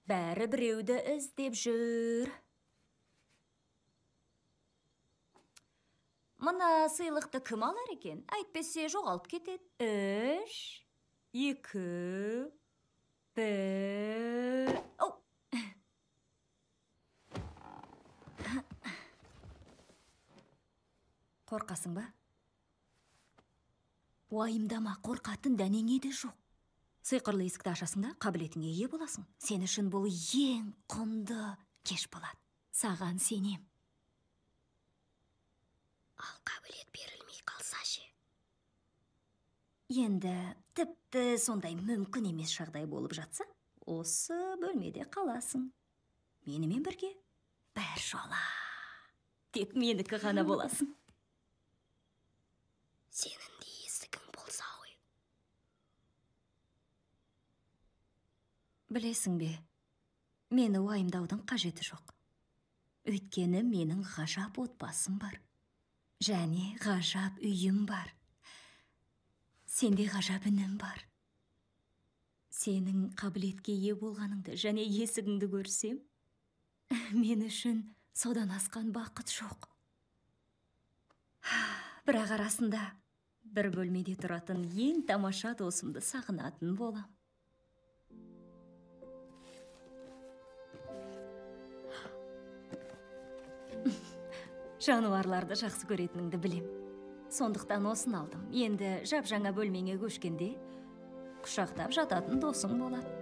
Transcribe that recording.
Бәрі біреуді іздеп жүр. Мына сыйлықты кім алар екен? Әйтпесе жоғалып кетеді. 3, 2, 1... Қорқасың ба? Уайымдама, қорқатын дәнеңе де жоқ. Сиқырлы есікті ашасың да, қабілетіңе ие боласың. Сен үшін бұл ең құнды кеш болады. Саған сенем. Ал қабілет берілмей қалса ше? Енді тіпті сондай мүмкін емес жағдай болып жатса, осы бөлмеде қаласың. Менімен бірге бір жола. Тек менікі ғана боласың. Сенің де есігің болса ғой. Білесің бе, мені уайымдаудың қажеті жоқ. Өйткені менің ғажап отбасым бар. Және ғажап үйім бар. Сенде ғажап інім бар. Сенің қабілетке ие болғаныңды және есігіңді көрсем, мен үшін содан асқан бақыт жоқ. Бірақ арасында бір бөлмеде тұратын ең тамаша досымды сағынатын болам. Жануарларды жақсы көретініңді білем. Сондықтан осын алдым. Енді жап жаңа бөлмеңе көшкенде құшақтап жататын досың болады.